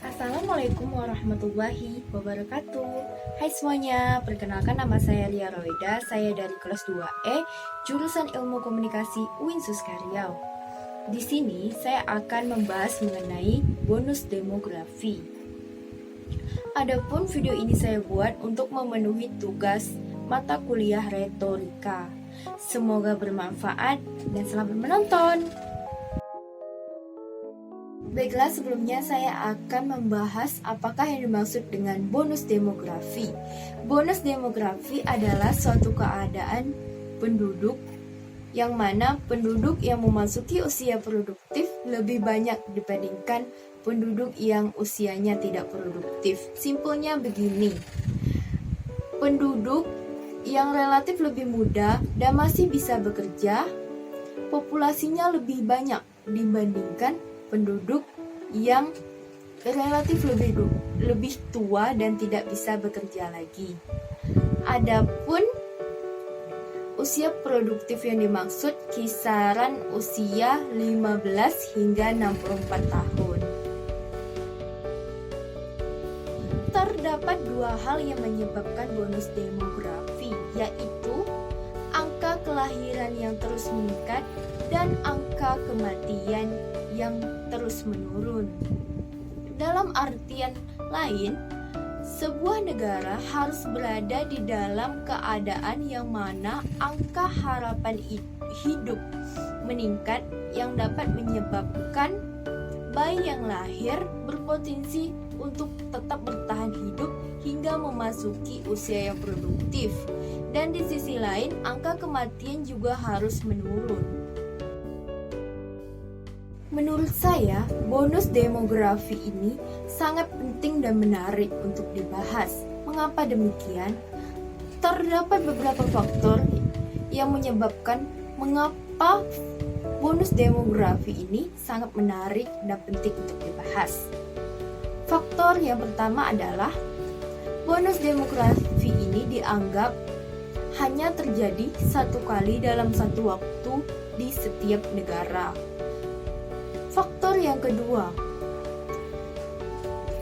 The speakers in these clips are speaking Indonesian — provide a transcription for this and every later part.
Assalamualaikum warahmatullahi wabarakatuh. Hai semuanya, perkenalkan nama saya Lia Roida. Saya dari kelas 2E, jurusan Ilmu Komunikasi UIN Suska Riau. Di sini saya akan membahas mengenai bonus demografi. Adapun video ini saya buat untuk memenuhi tugas mata kuliah retorika. Semoga bermanfaat dan selamat menonton. Baiklah, sebelumnya saya akan membahas apakah yang dimaksud dengan bonus demografi. Bonus demografi adalah suatu keadaan penduduk yang mana penduduk yang memasuki usia produktif lebih banyak dibandingkan penduduk yang usianya tidak produktif. Simpelnya begini, penduduk yang relatif lebih muda dan masih bisa bekerja, populasinya lebih banyak dibandingkan penduduk yang relatif lebih tua dan tidak bisa bekerja lagi. Adapun usia produktif yang dimaksud kisaran usia 15 hingga 64 tahun. Terdapat dua hal yang menyebabkan bonus demografi, yaitu angka kelahiran yang terus meningkat dan angka kematian yang terus menurun. Dalam artian lain, sebuah negara harus berada di dalam keadaan yang mana angka harapan hidup meningkat yang dapat menyebabkan bayi yang lahir berpotensi untuk tetap bertahan hidup hingga memasuki usia yang produktif. Dan di sisi lain, angka kematian juga harus menurun. Menurut saya, bonus demografi ini sangat penting dan menarik untuk dibahas. Mengapa demikian? Terdapat beberapa faktor yang menyebabkan mengapa bonus demografi ini sangat menarik dan penting untuk dibahas. Faktor yang pertama adalah bonus demografi ini dianggap hanya terjadi satu kali dalam satu waktu di setiap negara. Faktor yang kedua,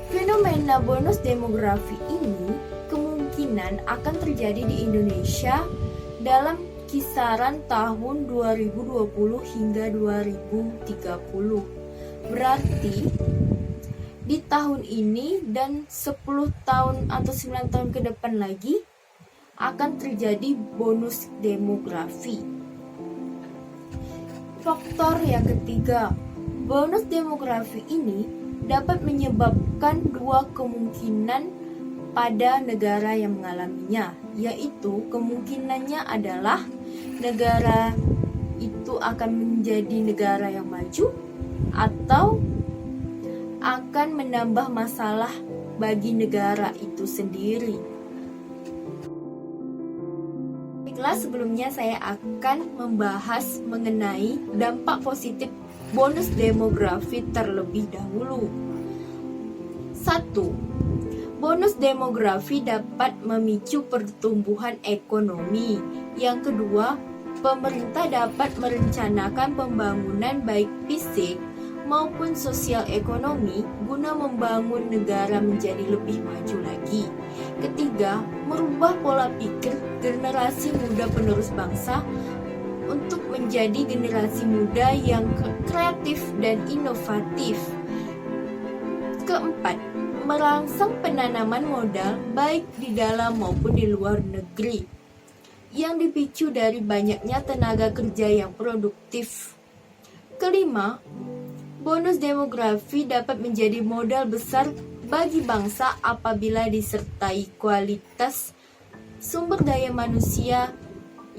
fenomena bonus demografi ini kemungkinan akan terjadi di Indonesia dalam kisaran tahun 2020 hingga 2030. Berarti di tahun ini dan 10 tahun atau 9 tahun ke depan lagi akan terjadi bonus demografi. Faktor yang ketiga, bonus demografi ini dapat menyebabkan dua kemungkinan pada negara yang mengalaminya, yaitu kemungkinannya adalah negara itu akan menjadi negara yang maju atau akan menambah masalah bagi negara itu sendiri. Baiklah, sebelumnya saya akan membahas mengenai dampak positif bonus demografi terlebih dahulu. 1. Bonus demografi dapat memicu pertumbuhan ekonomi. Yang kedua, pemerintah dapat merencanakan pembangunan baik fisik maupun sosial ekonomi guna membangun negara menjadi lebih maju lagi. Ketiga, merubah pola pikir generasi muda penerus bangsa untuk menjadi generasi muda yang kreatif dan inovatif. Keempat, merangsang penanaman modal baik di dalam maupun di luar negeri yang dipicu dari banyaknya tenaga kerja yang produktif. Kelima, bonus demografi dapat menjadi modal besar bagi bangsa apabila disertai kualitas sumber daya manusia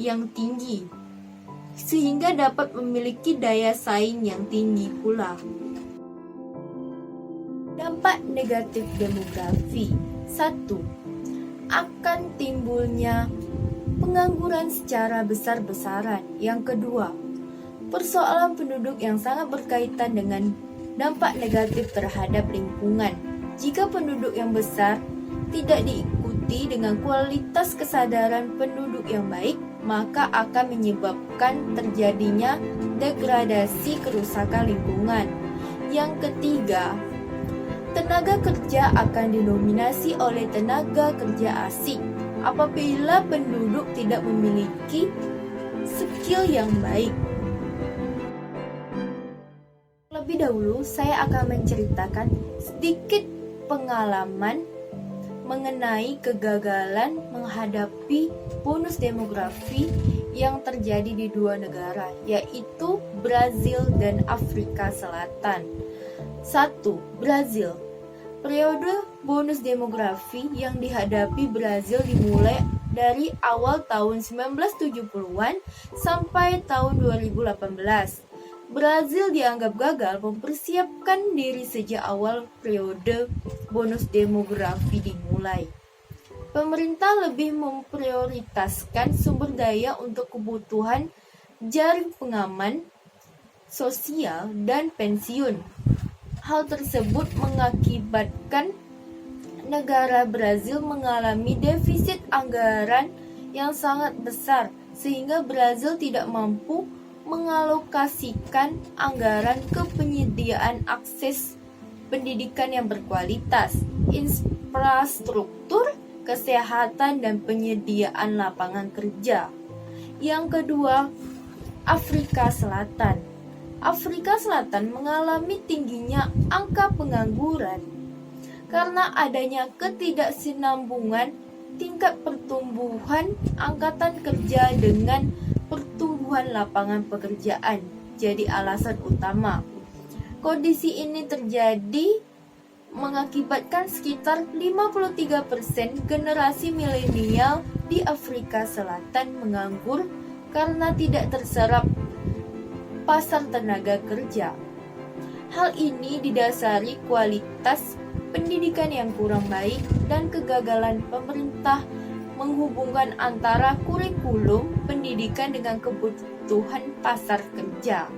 yang tinggi, sehingga dapat memiliki daya saing yang tinggi pula. Dampak negatif demografi. 1. Akan timbulnya pengangguran secara besar-besaran. Yang kedua, persoalan penduduk yang sangat berkaitan dengan dampak negatif terhadap lingkungan. Jika penduduk yang besar tidak diikuti dengan kualitas kesadaran penduduk yang baik, maka akan menyebabkan terjadinya degradasi kerusakan lingkungan. Yang ketiga, tenaga kerja akan didominasi oleh tenaga kerja asing apabila penduduk tidak memiliki skill yang baik. Lebih dahulu, saya akan menceritakan sedikit pengalaman mengenai kegagalan menghadapi bonus demografi yang terjadi di dua negara, yaitu Brazil dan Afrika Selatan. 1. Brazil. Periode bonus demografi yang dihadapi Brazil dimulai dari awal tahun 1970-an sampai tahun 2018. Brazil dianggap gagal mempersiapkan diri sejak awal periode bonus demografi dimulai. Pemerintah lebih memprioritaskan sumber daya untuk kebutuhan jaring pengaman sosial dan pensiun. Hal tersebut mengakibatkan negara Brazil mengalami defisit anggaran yang sangat besar, sehingga Brazil tidak mampu mengalokasikan anggaran ke penyediaan akses pendidikan yang berkualitas, infrastruktur, kesehatan, dan penyediaan lapangan kerja. Yang kedua, Afrika Selatan. Afrika Selatan mengalami tingginya angka pengangguran karena adanya ketidaksinambungan tingkat pertumbuhan angkatan kerja dengan pertumbuhan lapangan pekerjaan jadi alasan utama. Kondisi ini terjadi mengakibatkan sekitar 53% generasi milenial di Afrika Selatan menganggur karena tidak terserap pasar tenaga kerja. Hal ini didasari kualitas pendidikan yang kurang baik dan kegagalan pemerintah menghubungkan antara kurikulum pendidikan dengan kebutuhan pasar kerja.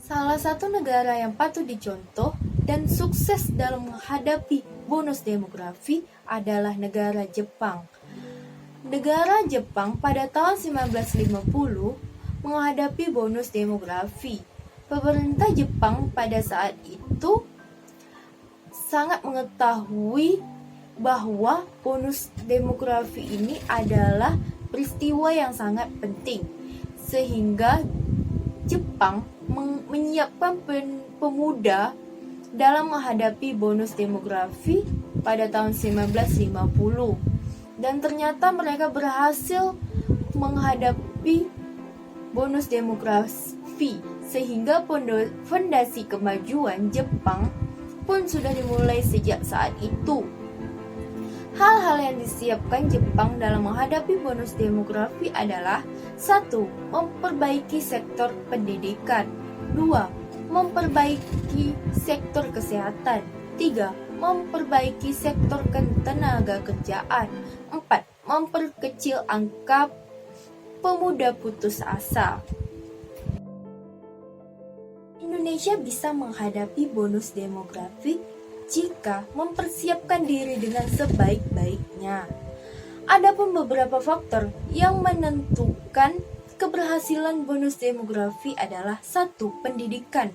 Salah satu negara yang patut dicontoh dan sukses dalam menghadapi bonus demografi adalah negara Jepang. Negara Jepang pada tahun 1950 menghadapi bonus demografi. Pemerintah Jepang pada saat itu sangat mengetahui bahwa bonus demografi ini adalah peristiwa yang sangat penting, sehingga Jepang menyiapkan pemuda dalam menghadapi bonus demografi pada tahun 1950, dan ternyata mereka berhasil menghadapi bonus demografi, sehingga fondasi kemajuan Jepang pun sudah dimulai sejak saat itu. Hal-hal yang disiapkan Jepang dalam menghadapi bonus demografi adalah 1. Memperbaiki sektor pendidikan. 2. Memperbaiki sektor kesehatan. 3. Memperbaiki sektor ketenaga kerjaan. 4. Memperkecil angka pemuda putus asa. Indonesia bisa menghadapi bonus demografi jika mempersiapkan diri dengan sebaik-baiknya. Adapun beberapa faktor yang menentukan keberhasilan bonus demografi adalah 1. Pendidikan.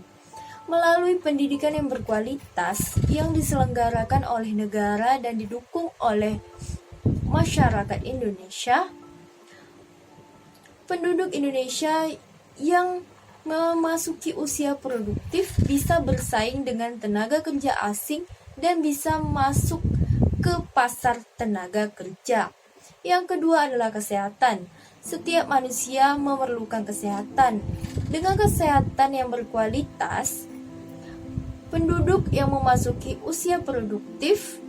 Melalui pendidikan yang berkualitas yang diselenggarakan oleh negara dan didukung oleh masyarakat Indonesia, penduduk Indonesia yang memasuki usia produktif bisa bersaing dengan tenaga kerja asing dan bisa masuk ke pasar tenaga kerja. Yang kedua adalah kesehatan. Setiap manusia memerlukan kesehatan. Dengan kesehatan yang berkualitas, penduduk yang memasuki usia produktif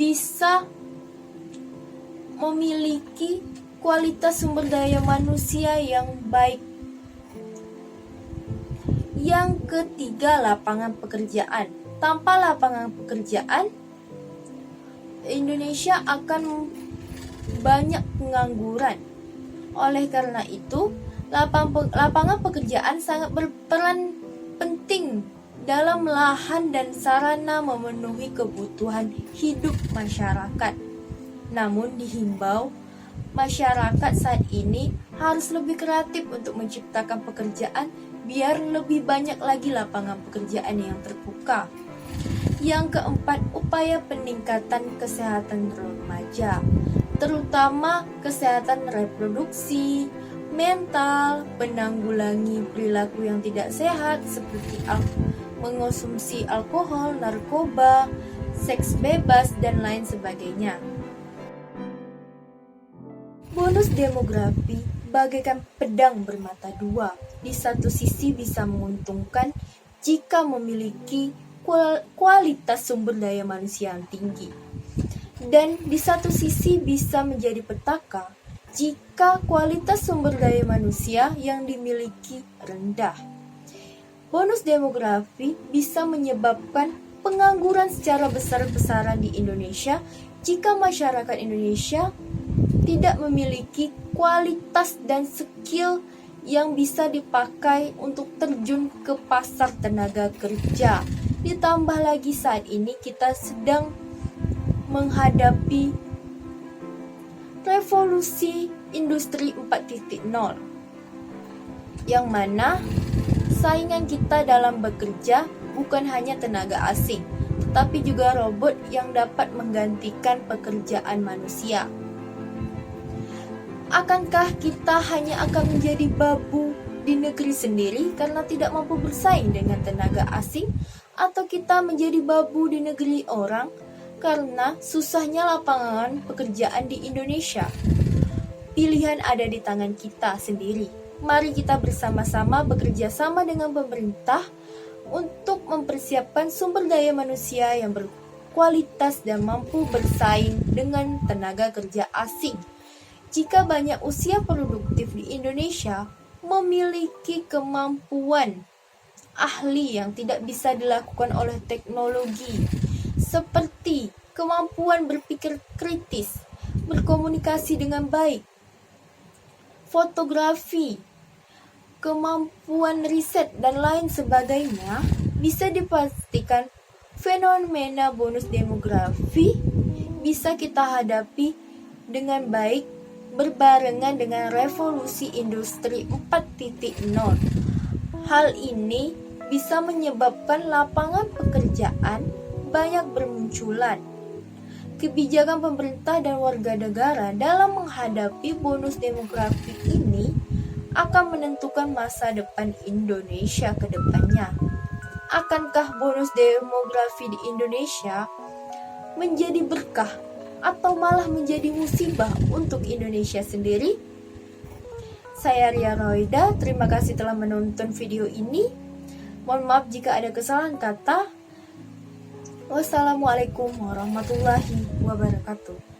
bisa memiliki kualitas sumber daya manusia yang baik. Yang ketiga, lapangan pekerjaan. Tanpa lapangan pekerjaan, Indonesia akan banyak pengangguran. Oleh karena itu, Lapangan pekerjaan sangat berperan penting dalam lahan dan sarana memenuhi kebutuhan hidup masyarakat. Namun dihimbau, masyarakat saat ini harus lebih kreatif untuk menciptakan pekerjaan biar lebih banyak lagi lapangan pekerjaan yang terbuka. Yang keempat, upaya peningkatan kesehatan remaja, terutama kesehatan reproduksi, mental, penanggulangi perilaku yang tidak sehat seperti mengonsumsi alkohol, narkoba, seks bebas, dan lain sebagainya. Bonus demografi bagaikan pedang bermata dua. Di satu sisi bisa menguntungkan jika memiliki kualitas sumber daya manusia yang tinggi. Dan di satu sisi bisa menjadi petaka jika kualitas sumber daya manusia yang dimiliki rendah. Bonus demografi bisa menyebabkan pengangguran secara besar-besaran di Indonesia jika masyarakat Indonesia tidak memiliki kualitas dan skill yang bisa dipakai untuk terjun ke pasar tenaga kerja. Ditambah lagi saat ini kita sedang menghadapi revolusi industri 4.0 yang mana saingan kita dalam bekerja bukan hanya tenaga asing, tetapi juga robot yang dapat menggantikan pekerjaan manusia. Akankah kita hanya akan menjadi babu di negeri sendiri karena tidak mampu bersaing dengan tenaga asing, atau kita menjadi babu di negeri orang karena susahnya lapangan pekerjaan di Indonesia? Pilihan ada di tangan kita sendiri. Mari kita bersama-sama bekerja sama dengan pemerintah untuk mempersiapkan sumber daya manusia yang berkualitas dan mampu bersaing dengan tenaga kerja asing. Jika banyak usia produktif di Indonesia memiliki kemampuan ahli yang tidak bisa dilakukan oleh teknologi, seperti kemampuan berpikir kritis, berkomunikasi dengan baik, fotografi, kemampuan riset, dan lain sebagainya, bisa dipastikan fenomena bonus demografi bisa kita hadapi dengan baik berbarengan dengan revolusi industri 4.0. Hal ini bisa menyebabkan lapangan pekerjaan banyak bermunculan. Kebijakan pemerintah dan warga negara dalam menghadapi bonus demografi ini akan menentukan masa depan Indonesia ke depannya. Akankah bonus demografi di Indonesia menjadi berkah atau malah menjadi musibah untuk Indonesia sendiri? Saya Ria Roida, terima kasih telah menonton video ini. Mohon maaf jika ada kesalahan kata. Wassalamualaikum warahmatullahi wabarakatuh.